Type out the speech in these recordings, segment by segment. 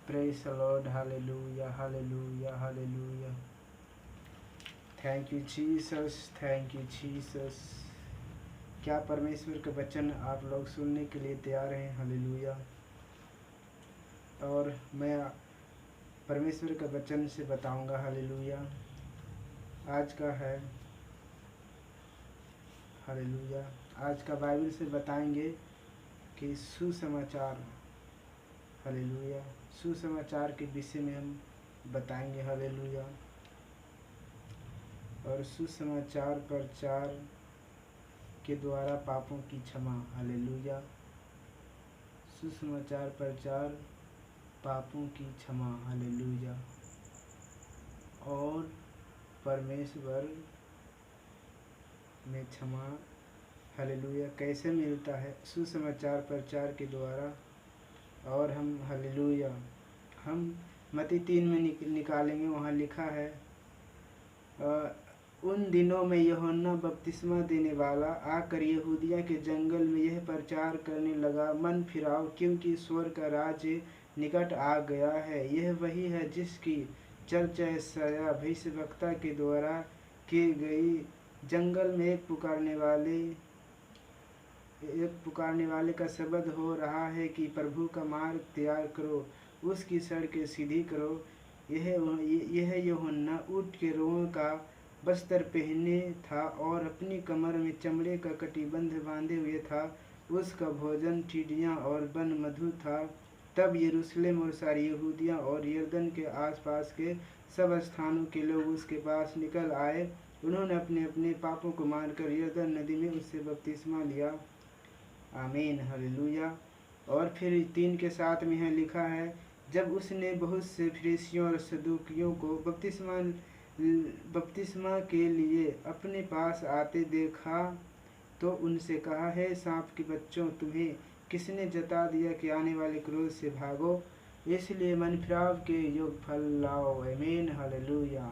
Praise the Lord, hallelujah hallelujah hallelujah. Thank you Jesus, thank you Jesus. क्या परमेश्वर के वचन आप लोग सुनने के लिए तैयार हैं? हालेलुया। और मैं परमेश्वर के वचन से बताऊंगा। हालेलुया। आज का है हालेलुया, आज का बाइबल से बताएंगे कि सुसमाचार, हालेलुया, सुसमाचार के विषय में हम बताएंगे। हालेलुया। और सुसमाचार प्रचार के द्वारा पापों की क्षमा। हालेलुया। सुसमाचार प्रचार पापों की क्षमा। हालेलुया। और परमेश्वर में क्षमा। हालेलुया। कैसे मिलता है? सुसमाचार प्रचार के द्वारा। और हम हालेलुया, हम मत्ती 3 में निकालेंगे। वहाँ लिखा है, उन दिनों में यूहन्ना बपतिस्मा देने वाला आकर यहूदिया के जंगल में यह प्रचार करने लगा, मन फिराओ, क्योंकि ईश्वर का राज्य निकट आ गया है। यह वही है जिसकी चर्चा यशायाह भविष्यवक्ता के द्वारा की गई। जंगल में एक पुकारने वाले का शब्द हो रहा है कि प्रभु का मार्ग तैयार करो, उसकी सड़कें सीधी करो। यह यूहन्ना ऊँट के रोंों का वस्त्र पहने था और अपनी कमर में चमड़े का कटिबंध बांधे हुए था। उसका भोजन टिड्डियाँ और वन मधु था। तब यरूशलेम और सारी यहूदिया और यरदन के आसपास के सब स्थानों के लोग उसके पास निकल आए। उन्होंने अपने अपने पापों को मानकर यरदन नदी में उससे बपतिस्मा लिया। आमीन, हालेलुया। और फिर 3 के 7 में यह लिखा है, जब उसने बहुत से फरीसियों और सदूकियों को बपतिस्मा के लिए अपने पास आते देखा तो उनसे कहा, हे सांप के बच्चों, तुम्हें किसने जता दिया कि आने वाले क्रोध से भागो? इसलिए मन फिराव के योग फल लाओ। आमीन, हालेलुया।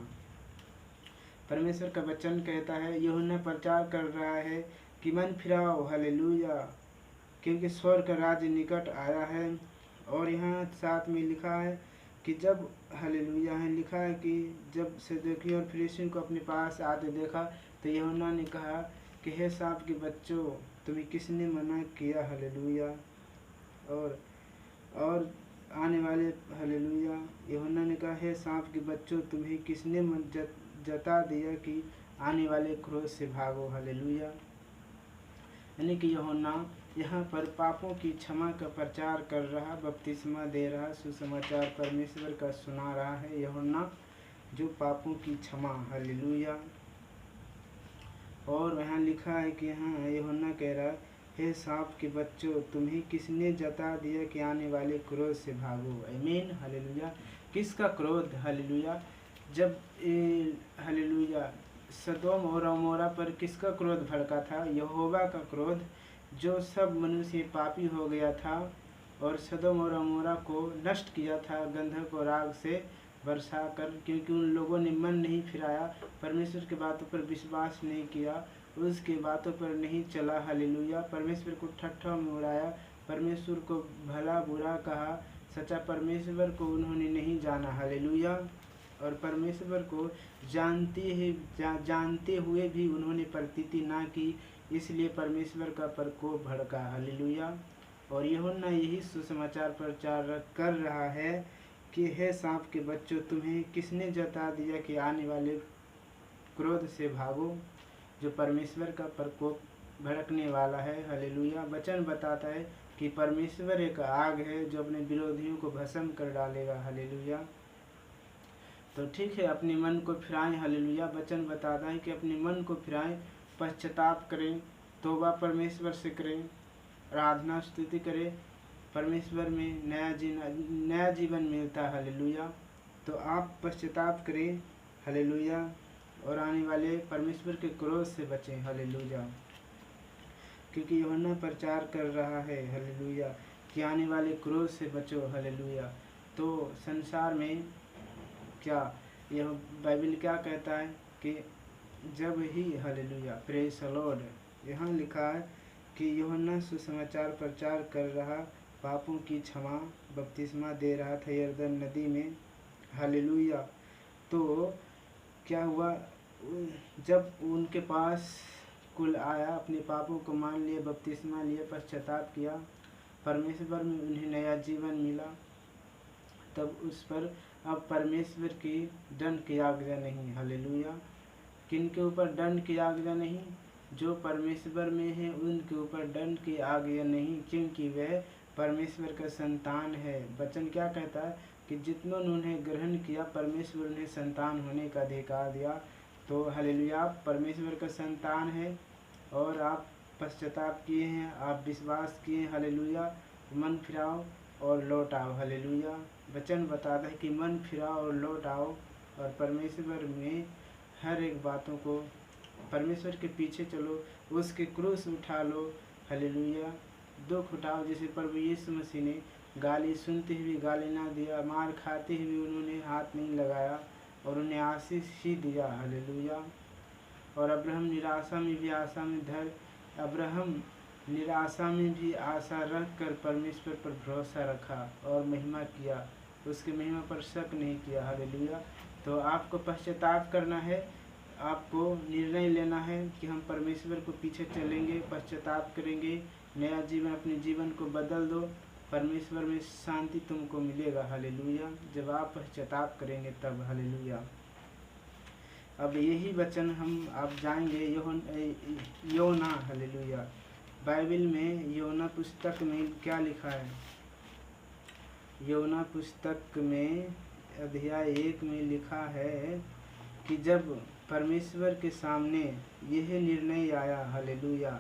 परमेश्वर का वचन कहता है, यूहन्ना प्रचार कर रहा है कि मन फिराओ। हालेलुया, क्योंकि स्वर्ग का राज्य निकट आया है। और यहाँ 7 में लिखा है कि जब, हालेलुया, है लिखा है कि जब सदूकियों और फरीसियों को अपने पास आते देखा तो यूहन्ना ने कहा कि हे सांप के बच्चों, तुम्हें किसने मना किया? हालेलुया। और आने वाले, हालेलुया, यूहन्ना ने कहा, हे सांप के बच्चों, तुम्हें किसने जता दिया कि आने वाले क्रोध से भागो? हालेलुया। यानी कि यूहन्ना यहाँ पर पापों की क्षमा का प्रचार कर रहा, बपतिस्मा दे रहा, सुसमाचार परमेश्वर का सुना रहा है यूहन्ना, जो पापों की क्षमा। हालेलुया। और वहाँ लिखा है कि यहाँ यूहन्ना कह रहा है, हे सांप के बच्चों, तुम्हें किसने जता दिया कि आने वाले क्रोध से भागो? आमीन, हालेलुया। किसका क्रोध? हालेलुया। जब हालेलुया सदोम और अमोरा पर किसका क्रोध भड़का था? यहोवा का क्रोध, जो सब मनुष्य पापी हो गया था और सदोम और अमोरा को नष्ट किया था गंधक और आग से बरसा कर, क्योंकि उन लोगों ने मन नहीं फिराया, परमेश्वर की बातों पर विश्वास नहीं किया, उसके बातों पर नहीं चला। हालेलुया। परमेश्वर को ठट्ठा में उड़ाया, परमेश्वर को भला बुरा कहा, सच्चा परमेश्वर को उन्होंने नहीं जाना। हालेलुया। और परमेश्वर को जानते हुए भी उन्होंने प्रतीति ना की, इसलिए परमेश्वर का प्रकोप भड़का। हालेलुया। और यूहन्ना यही सुसमाचार प्रचार कर रहा है कि हे सांप के बच्चों, तुम्हें किसने जता दिया कि आने वाले क्रोध से भागो, जो परमेश्वर का प्रकोप भड़कने वाला है। हालेलुया। वचन बताता है कि परमेश्वर एक आग है जो अपने विरोधियों को भस्म कर डालेगा। हालेलुया। तो ठीक है, अपने मन को फिराएं। हालेलुया। वचन बताता है कि अपने मन को फिराएं, पश्चाताप करें, तौबा परमेश्वर से करें, आराधना स्तुति करें, परमेश्वर में नया जीवन मिलता है। हालेलुया। तो आप पश्चाताप करें। हालेलुया। और आने वाले परमेश्वर के क्रोध से बचें। हालेलुया। क्योंकि यूहन्ना प्रचार कर रहा है, हालेलुया, कि आने वाले क्रोध से बचो। हालेलुया। तो संसार में क्या यह बाइबल क्या कहता है कि जब ही, हालेलुया, प्रेज द लॉर्ड, यहाँ लिखा है कि यूहन्ना सुसमाचार प्रचार कर रहा पापों की क्षमा बपतिस्मा दे रहा था यरदन नदी में। हालेलुया। तो क्या हुआ, जब उनके पास कुल आया, अपने पापों को मान लिए, बपतिस्मा लिए, पश्चाताप किया, परमेश्वर में उन्हें नया जीवन मिला, तब उस पर अब परमेश्वर की दंड की आज्ञा नहीं। हालेलुया। किनके ऊपर दंड की आज्ञा नहीं? जो परमेश्वर में है उनके ऊपर दंड की आज्ञा नहीं, क्योंकि वह परमेश्वर का संतान है। वचन क्या कहता है कि जितनों ने उन्हें ग्रहण किया परमेश्वर उन्हें संतान होने का अधिकार दिया। तो हालेलुया, आप परमेश्वर का संतान है और आप पश्चाताप किए हैं, आप विश्वास किए। हालेलुया। मन फिराओ और लौट आओ। हालेलुया। वचन बताता है कि मन फिराओ और लौट आओ और परमेश्वर में हर एक बातों को, परमेश्वर के पीछे चलो, उसके क्रूस उठा लो। हालेलुया। दुख उठाओ, जैसे प्रभु यीशु मसीह ने गाली सुनते हुए गाली ना दिया, मार खाते हुए उन्होंने हाथ नहीं लगाया और उन्हें आशीष ही दिया। हालेलुया। और अब्राहम निराशा में भी आशा में धर, अब्राहम निराशा में भी आशा रख कर परमेश्वर पर भरोसा रखा और महिमा किया, उसकी महिमा पर शक नहीं किया। हालेलुया। तो आपको पश्चाताप करना है, आपको निर्णय लेना है कि हम परमेश्वर को पीछे चलेंगे, पश्चाताप करेंगे, नया जीवन, अपने जीवन को बदल दो। परमेश्वर में शांति तुमको मिलेगा। हालेलुया। जब आप पश्चाताप करेंगे तब। हालेलुया। अब यही वचन हम आप जाएंगे योना। हालेलुया। बाइबल में योना पुस्तक में क्या लिखा है? योना पुस्तक में अध्याय 1 में लिखा है कि जब परमेश्वर के सामने यह निर्णय आया, हालेलुया,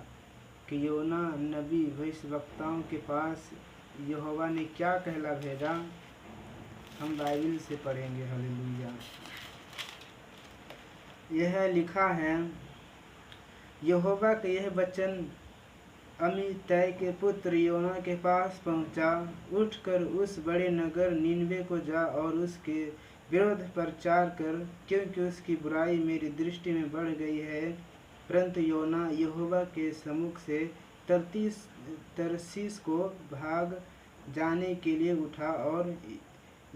कि योना नबी भविष्यवक्ताओं के पास यहोवा ने क्या कहला भेजा, हम बाइबल से पढ़ेंगे। हालेलुया। यह लिखा है, यहोवा का यह वचन अमित्तै के पुत्र योना के पास पहुंचा, उठकर उस बड़े नगर नीनवे को जा और उसके विरोध प्रचार कर, क्योंकि उसकी बुराई मेरी दृष्टि में बढ़ गई है। परंतु योना यहोवा के सम्मुख से तरसीस को भाग जाने के लिए उठा और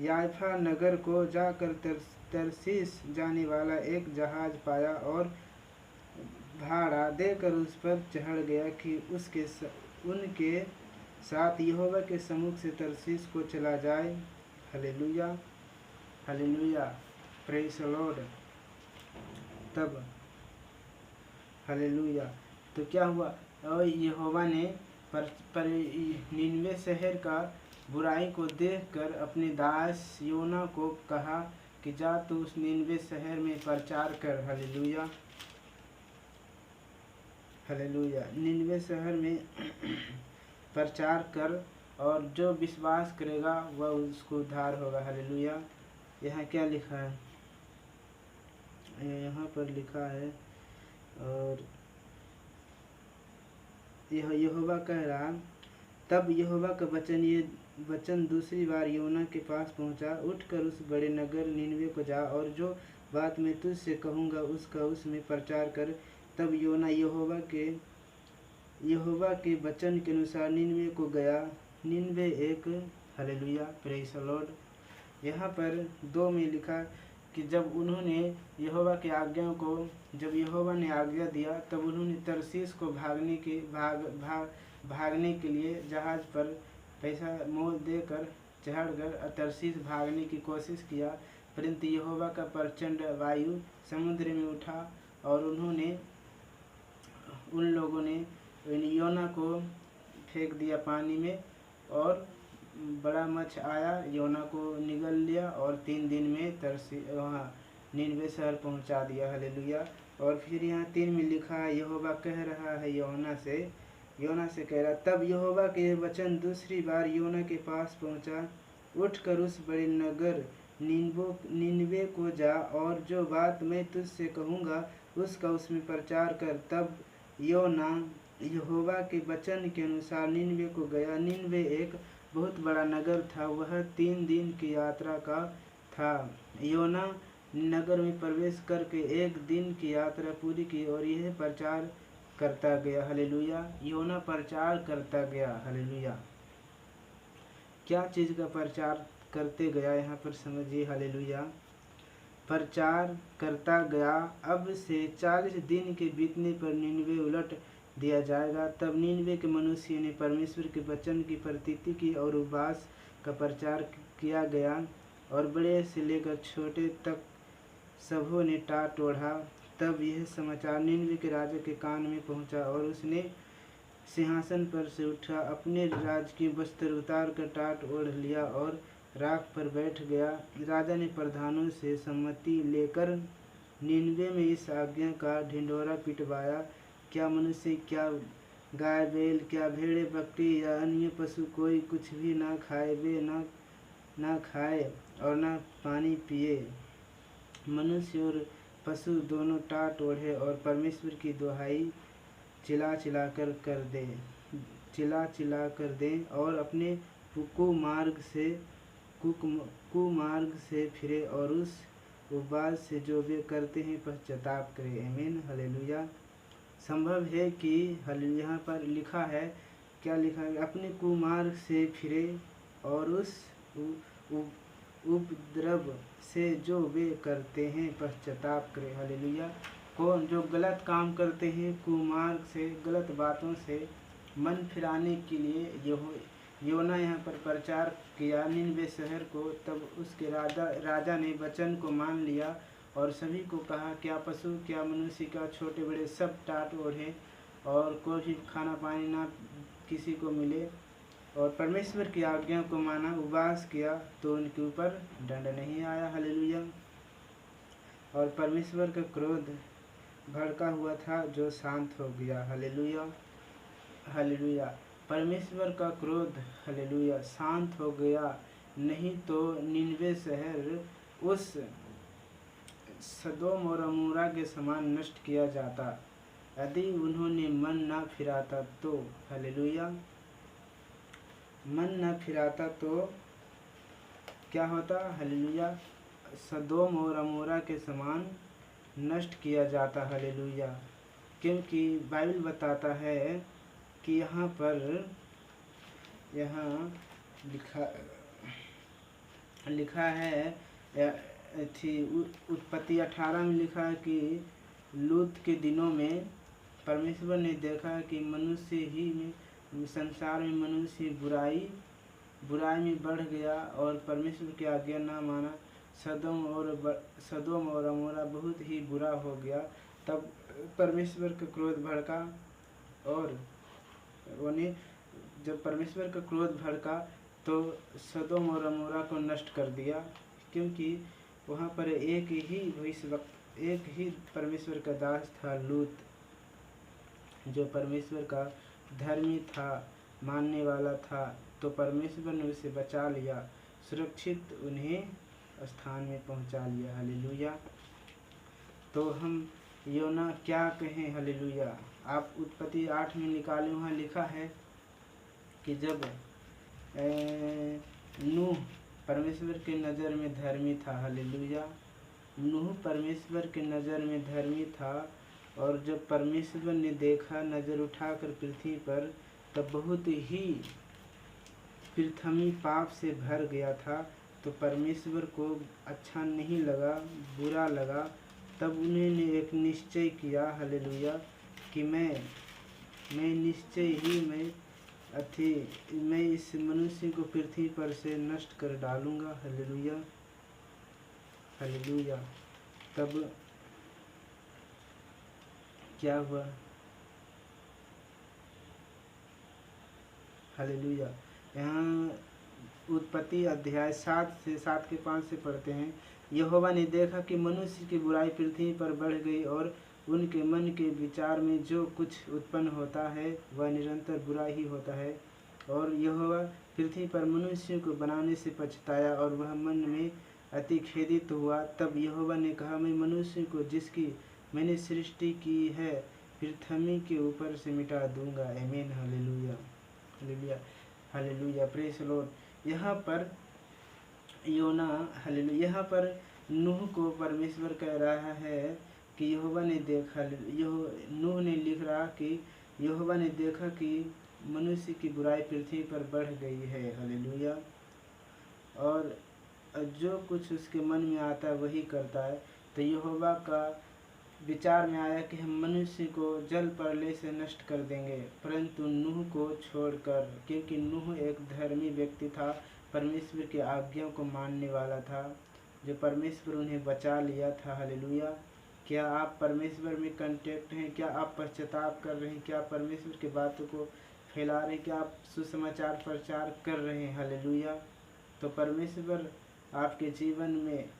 याफा नगर को जाकर तरसीस जाने वाला एक जहाज पाया और भाड़ा देकर उस पर चढ़ गया कि उनके साथ यहोवा के सम्मुख से तरसीस को चला जाए। Hallelujah. Hallelujah. Praise the Lord. तब हालेलुया। तो क्या हुआ, और यहोवा ने नीनवे शहर का बुराई को देखकर अपने दास योना को कहा कि जा तू उस नीनवे शहर में प्रचार कर। हालेलुया। हालेलुया। नीनवे शहर में प्रचार कर और जो विश्वास करेगा वह उसको उद्धार होगा। हालेलुया। यहाँ क्या लिखा है? यहाँ पर लिखा है, और यह यहोवा कह रहा, तब यहोवा का वचन दूसरी बार योना के पास पहुंचा, उठकर उस बड़े नगर नीनवे को जा और जो बात मैं तुझसे कहूँगा उसका उसमें प्रचार कर। तब योना यहोवा के वचन के अनुसार नीनवे को गया। नीनवे एक, हालेलुया, प्रेज द लॉर्ड। यहाँ पर 2 में लिखा कि जब उन्होंने यहोवा की आज्ञाओं को, जब यहोवा ने आज्ञा दिया तब उन्होंने तरसीस को भागने के लिए जहाज पर पैसा मोल देकर चढ़कर तरसीस भागने की कोशिश किया, परंतु यहोवा का प्रचंड वायु समुद्र में उठा और उन लोगों ने योना को फेंक दिया पानी में और बड़ा मच्छ आया, योना को निगल लिया और 3 दिन में वहाँ नीनवे शहर पहुँचा दिया। हालेलुया। और फिर यहाँ 3 में लिखा है, यहोवा कह रहा है योना से कह रहा, तब यहोवा के वचन दूसरी बार योना के पास पहुँचा, उठकर उस बड़े नगर नीनवे को जा और जो बात मैं तुझसे कहूँगा उसका उसमें प्रचार कर। तब योना यहोवा के वचन के अनुसार नीनवे को गया। नीनवे एक बहुत बड़ा नगर था, वह 3 दिन की यात्रा का था। योना नगर में प्रवेश करके 1 दिन की यात्रा पूरी की और यह प्रचार करता गया। हालेलुया। योना प्रचार करता गया। हालेलुया। क्या चीज़ का प्रचार करते गया, यहाँ पर समझिए। हालेलुया। प्रचार करता गया। अब से 40 दिन के बीतने पर नीनवे उलट दिया जाएगा। तब नीनवे के मनुष्य ने परमेश्वर के वचन की प्रतीति की और उपवास का प्रचार किया गया, और बड़े से लेकर छोटे तक सबों ने टाट ओढ़ा। तब यह समाचार नीनवे के राजा के कान में पहुंचा, और उसने सिंहासन पर से उठा, अपने राजकीय वस्त्र उतार कर टाट ओढ़ लिया और राख पर बैठ गया। राजा ने प्रधानों से सम्मति लेकर नीनवे में इस आज्ञा का ढिंढोरा पिटवाया, क्या मनुष्य, क्या गाय बैल, क्या भेड़े बकरी या अन्य पशु कोई कुछ भी ना खाए, वे ना खाए और ना पानी पिए। मनुष्य और पशु दोनों टाट ओढ़े और परमेश्वर की दुहाई चिल्ला चिल्ला कर दें और अपने कुमार्ग से फिरे और उस उपवास से जो वे करते हैं पश्चाताप करें। आमीन। हालेलुया। संभव है कि यहाँ पर लिखा है, क्या लिखा है, अपने कुमार्ग से फिरे और उस उपद्रव से जो वे करते हैं पश्चाताप करें। हालेलुया। कौन जो गलत काम करते हैं, कुमार्ग से, गलत बातों से मन फिराने के लिए योना यहाँ पर प्रचार किया नीनवे शहर को। तब उसके राजा ने वचन को मान लिया और सभी को कहा, क्या पशु, क्या मनुष्य, क्या छोटे बड़े सब टाट ओढ़े और कोई भी खाना पानी ना किसी को मिले, और परमेश्वर की आज्ञा को माना, उपवास किया, तो उनके ऊपर दंड नहीं आया। हालेलुया। और परमेश्वर का क्रोध भड़का हुआ था जो शांत हो गया। हालेलुया। हालेलुया। परमेश्वर का क्रोध, हालेलुया, शांत हो गया, नहीं तो नीनवे शहर उस सदोम और अमोरा के समान नष्ट किया जाता, यदि उन्होंने मन न फिराता तो। हालेलुया। मन न फिराता तो क्या होता? हालेलुया। सदोम और अमोरा के समान नष्ट किया जाता। हालेलुया। क्योंकि बाइबल बताता है कि यहाँ लिखा है उत्पत्ति 18 में लिखा है कि लूत के दिनों में परमेश्वर ने देखा कि मनुष्य ही में, संसार में मनुष्य बुराई में बढ़ गया और परमेश्वर की आज्ञा ना माना। सदोम और अमोरा बहुत ही बुरा हो गया। तब परमेश्वर का क्रोध भड़का, और उन्हें जब परमेश्वर का क्रोध भड़का तो सदोम और अमोरा को नष्ट कर दिया, क्योंकि वहाँ पर एक ही परमेश्वर का दास था, लूत, जो परमेश्वर का धर्मी था, मानने वाला था। तो परमेश्वर ने उसे बचा लिया, सुरक्षित उन्हें स्थान में पहुंचा लिया। हालेलुया। तो हम योना क्या कहें? हालेलुया। आप उत्पत्ति 8 में निकालें, वहाँ लिखा है कि जब नूह परमेश्वर के नज़र में धर्मी था। हालेलुया। नूह परमेश्वर के नज़र में धर्मी था, और जब परमेश्वर ने देखा, नज़र उठाकर पृथ्वी पर, तब बहुत ही पृथ्वी पाप से भर गया था। तो परमेश्वर को अच्छा नहीं लगा, बुरा लगा। तब उन्होंने एक निश्चय किया, हालेलुया, कि मैं निश्चय ही मैं इस मनुष्य को पृथ्वी पर से नष्ट कर डालूंगा। हालेलुया। हालेलुया। तब क्या हुआ? हालेलुया। यहाँ उत्पत्ति अध्याय 7 से पढ़ते हैं। यहोवा ने देखा कि मनुष्य की बुराई पृथ्वी पर बढ़ गई, और उनके मन के विचार में जो कुछ उत्पन्न होता है वह निरंतर बुरा ही होता है। और यहोवा पृथ्वी पर मनुष्य को बनाने से पछताया, और वह मन में अति खेदित हुआ। तब यहोवा ने कहा, मैं मनुष्य को जिसकी मैंने सृष्टि की है पृथ्वी के ऊपर से मिटा दूंगा। आमीन। Hallelujah. Hallelujah. Hallelujah. Praise the Lord. यहाँ पर योना, हालेलुया, यहाँ पर नूह को परमेश्वर कह रहा है कि यहोवा ने देखा, नूह ने लिख रहा कि यहोवा ने देखा कि मनुष्य की बुराई पृथ्वी पर बढ़ गई है। हालेलुया। और जो कुछ उसके मन में आता है वही करता है। तो यहोवा का विचार में आया कि हम मनुष्य को जल प्रलय से नष्ट कर देंगे, परंतु नूह को छोड़कर, क्योंकि नूह एक धर्मी व्यक्ति था, परमेश्वर की आज्ञाओं को मानने वाला था, जो परमेश्वर उन्हें बचा लिया था। हालेलुया। क्या आप परमेश्वर में कांटेक्ट हैं? क्या आप पश्चाताप कर रहे हैं? क्या आप परमेश्वर की बातों को फैला रहे हैं? क्या आप सुसमाचार प्रचार कर रहे हैं? हालेलुया। तो परमेश्वर आपके जीवन में,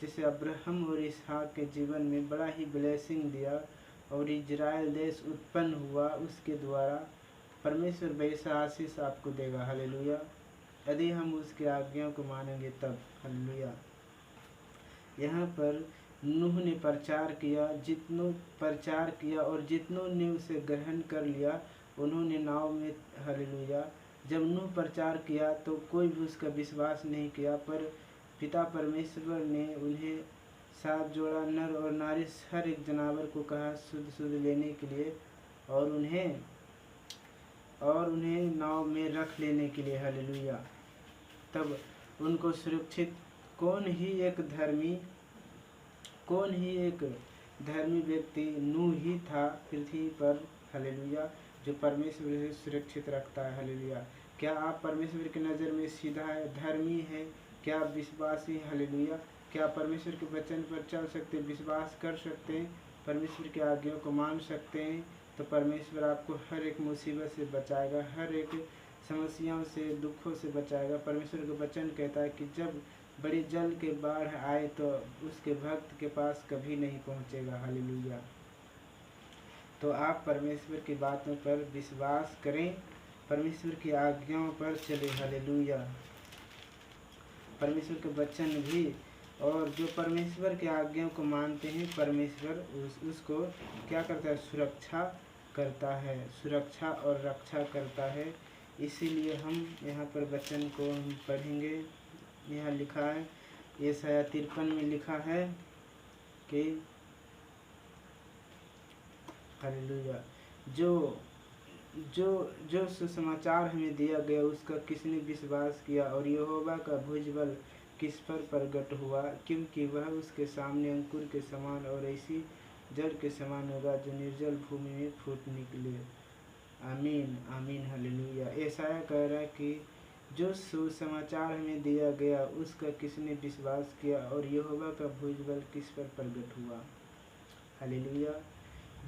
जैसे अब्राहम और इसहाक के जीवन में बड़ा ही ब्लेसिंग दिया और इजराइल देश उत्पन्न हुआ, उसके द्वारा परमेश्वर वैसा आशीष आपको देगा। हालेलुया। यदि हम उसके आज्ञाओं को मानेंगे तब। हालेलुया। यहाँ पर नूह ने प्रचार किया, जितनों प्रचार किया और जितनों ने उसे ग्रहण कर लिया उन्होंने नाव में, हालेलुया, जब नूह प्रचार किया तो कोई भी उसका विश्वास नहीं किया, पर पिता परमेश्वर ने उन्हें 7 जोड़ा नर और नारी हर एक जानवर को कहा शुद्ध शुद्ध लेने के लिए और उन्हें नाव में रख लेने के लिए। हालेलुया। तब उनको सुरक्षित, कौन ही एक धर्मी व्यक्ति नूह ही था पृथ्वी पर, हालेलुया, जो परमेश्वर से सुरक्षित रखता है। हालेलुया। क्या आप परमेश्वर की नज़र में सीधा है, धर्मी है? क्या आप विश्वासी हैं? हालेलुया। क्या आप परमेश्वर के वचन पर चल सकते हैं, विश्वास कर सकते हैं, परमेश्वर की आज्ञाओं को मान सकते हैं? तो परमेश्वर आपको हर एक मुसीबत से बचाएगा, हर एक समस्याओं से, दुखों से बचाएगा। परमेश्वर का वचन कहता है कि जब बड़ी जल के बाढ़ आए तो उसके भक्त के पास कभी नहीं पहुंचेगा। हालेलुया। तो आप परमेश्वर की बातों पर विश्वास करें, परमेश्वर की आज्ञाओं पर चले। हालेलुया। परमेश्वर के वचन भी, और जो परमेश्वर की आज्ञाओं को मानते हैं, परमेश्वर उसको क्या करता है? सुरक्षा करता है, सुरक्षा और रक्षा करता है। इसीलिए हम यहाँ पर वचन को हम पढ़ेंगे। यहाँ लिखा है, यशायाह 53 में लिखा है कि हालेलुया, जो सुसमाचार हमें दिया गया उसका किसने विश्वास किया, और यहोवा का भुजबल किस पर प्रकट हुआ, क्योंकि वह उसके सामने अंकुर के समान और ऐसी जड़ के समान होगा जो निर्जल भूमि में फूट निकले। आमीन, आमीन, हालेलुया। यशायाह कह रहा है कि जो सुसमाचार हमें दिया गया उसका किसने विश्वास किया, और यहोवा का भुजबल किस पर प्रकट हुआ। हालेलुया।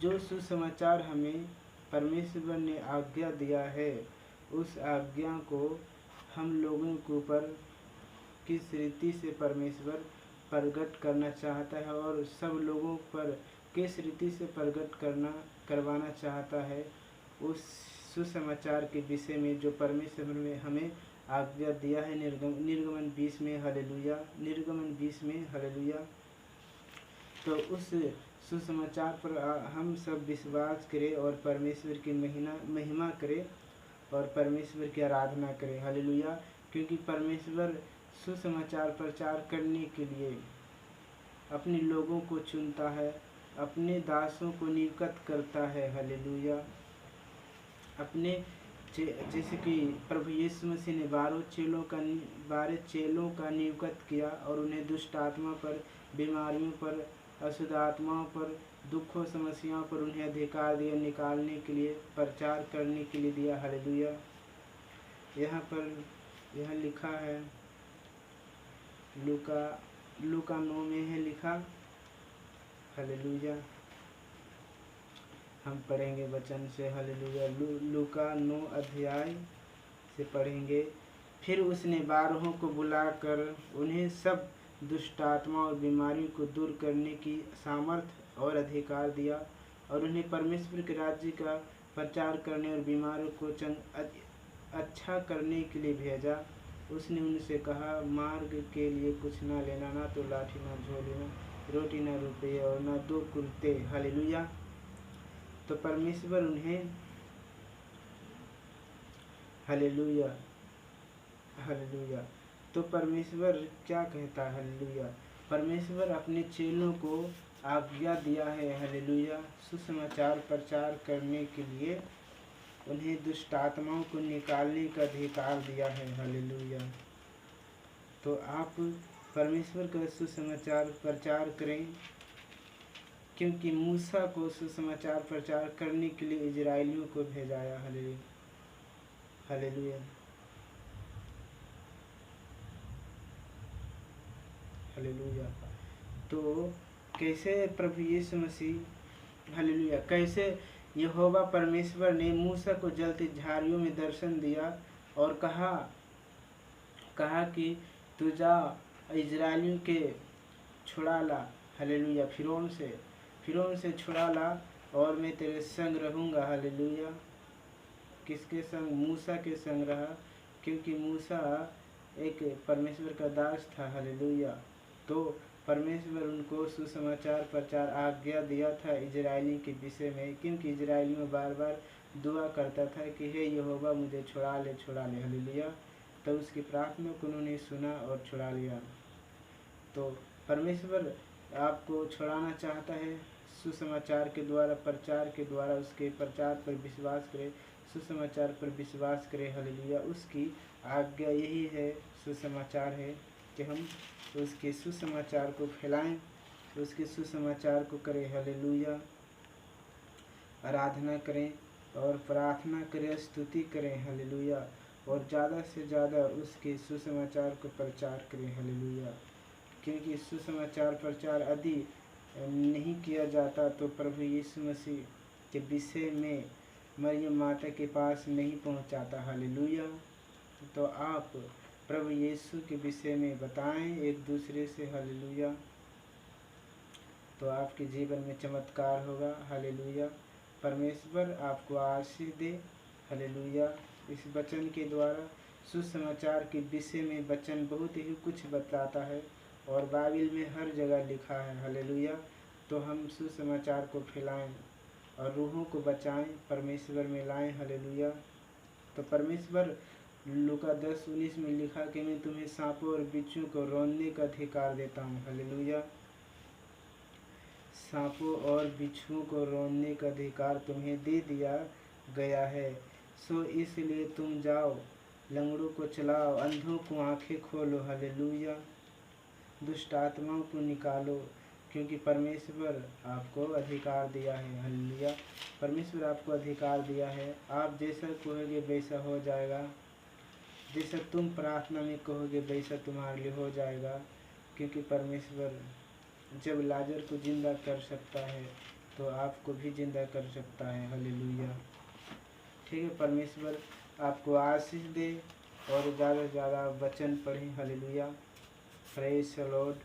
जो सुसमाचार हमें परमेश्वर ने आज्ञा दिया है, उस आज्ञा को हम लोगों के ऊपर किस रीति से परमेश्वर प्रकट करना चाहता है और सब लोगों पर किस रीति से प्रकट करवाना चाहता है, उस सुसमाचार के विषय में जो परमेश्वर ने हमें आज्ञा दिया है। निर्गमन 20 में, हालेलुया, निर्गमन 20 में, हालेलुया। तो उस सुसमाचार पर हम सब विश्वास करें और परमेश्वर की महिमा करें और परमेश्वर की आराधना करें। हालेलुया। क्योंकि परमेश्वर सुसमाचार प्रचार करने के लिए अपने लोगों को चुनता है, अपने दासों को नियुक्त करता है। हालेलुया। अपने जैसे कि प्रभु यीशु मसीह ने 12 चेलों का नियुक्त किया और उन्हें दुष्ट आत्मा पर, बीमारियों पर, अशुद्ध आत्माओं पर, दुखों समस्याओं पर उन्हें अधिकार दिया, निकालने के लिए, प्रचार करने के लिए दिया। हालेलुया। यह लिखा है लूका 9 में है लिखा। हालेलुया। हम पढ़ेंगे वचन से। हालेलुया। लूका 9 अध्याय से पढ़ेंगे। फिर उसने 12 को बुलाकर उन्हें सब दुष्ट आत्मा और बीमारियों को दूर करने की सामर्थ्य और अधिकार दिया और उन्हें परमेश्वर के राज्य का प्रचार करने और बीमारों को अच्छा करने के लिए भेजा। उसने उनसे कहा, मार्ग के लिए कुछ ना लेना, ना तो लाठी, ना झोली, ना रोटी, ना रुपये और ना 2 कुर्ते। हालेलुया। तो परमेश्वर उन्हें, हालेलुया, हालेलुया, तो परमेश्वर क्या कहता है? हालेलुया। परमेश्वर अपने चेलों को आज्ञा दिया है, हालेलुया, सुसमाचार प्रचार करने के लिए उन्हें दुष्ट आत्माओं को निकालने का अधिकार दिया है। हालेलुया। तो आप परमेश्वर का सुसमाचार प्रचार करें, क्योंकि मूसा को सुसमाचार प्रचार करने के लिए इजराइलियों को भेजाया। Hallelujah, hallelujah, hallelujah. तो कैसे प्रभु यीशु मसीह, हालेलुया, कैसे यहोवा परमेश्वर ने मूसा को जलती झाड़ियों में दर्शन दिया और कहा कि तू जा इजराइलियों के छुड़ा ला। हालेलुया, फिरौन से छुड़ा ला और मैं तेरे संग रहूँगा। हालेलुया, किसके संग? मूसा के संग रहा, क्योंकि मूसा एक परमेश्वर का दास था। हालेलुया। तो परमेश्वर उनको सुसमाचार प्रचार आज्ञा दिया था इजराइली के विषय में, क्योंकि इजराइली में बार बार दुआ करता था कि हे यहोवा मुझे छुड़ा ले, छुड़ा ले। हालेलुया। तो उसकी प्रार्थना को उन्होंने सुना और छुड़ा लिया। तो परमेश्वर आपको छुड़ाना चाहता है सुसमाचार के द्वारा, प्रचार के द्वारा। उसके प्रचार पर विश्वास करें, सुसमाचार पर विश्वास करें। हालेलुया। उसकी आज्ञा यही है, सुसमाचार है कि हम उसके सुसमाचार को फैलाएं, उसके सुसमाचार को करें। हालेलुया, आराधना करें और प्रार्थना करें, स्तुति करें। हालेलुया, और ज़्यादा से ज़्यादा उसके सुसमाचार को प्रचार करें। हालेलुया, क्योंकि सुसमाचार प्रचार यदि नहीं किया जाता तो प्रभु यीशु मसीह के विषय में मरियम माता के पास नहीं पहुंचाता। हालेलुया। तो आप प्रभु यीशु के विषय में बताएं एक दूसरे से। हालेलुया, तो आपके जीवन में चमत्कार होगा। हालेलुया, परमेश्वर आपको आशीष दे। हालेलुया, इस वचन के द्वारा सुसमाचार के विषय में वचन बहुत ही कुछ बताता है और बाइबल में हर जगह लिखा है। हालेलुया, तो हम सुसमाचार को फैलाएं और रूहों को बचाएं, परमेश्वर में लाएं। हालेलुया। तो परमेश्वर लूका 10:19 में लिखा कि मैं तुम्हें सांपों और बिच्छू को रौंदने का अधिकार देता हूँ। हालेलुया, सांपों और बिच्छुओं को रौंदने का अधिकार तुम्हें दे दिया गया है। सो इसलिए तुम जाओ, लंगड़ों को चलाओ, अंधों को आंखें खोलो। हालेलुया, दुष्ट आत्माओं को निकालो, क्योंकि परमेश्वर आपको अधिकार दिया है। हालेलुया, परमेश्वर आपको अधिकार दिया है। आप जैसा कहोगे वैसा हो जाएगा, जैसा तुम प्रार्थना में कहोगे वैसा तुम्हारे लिए हो जाएगा, क्योंकि परमेश्वर जब लाजर को जिंदा कर सकता है तो आपको भी जिंदा कर सकता है। हालेलुया, ठीक है। परमेश्वर आपको आशीष दे और ज़्यादा से ज़्यादा वचन पढ़ें। हालेलुया, प्रेज़ द लॉर्ड,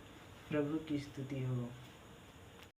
प्रभु की स्तुति हो।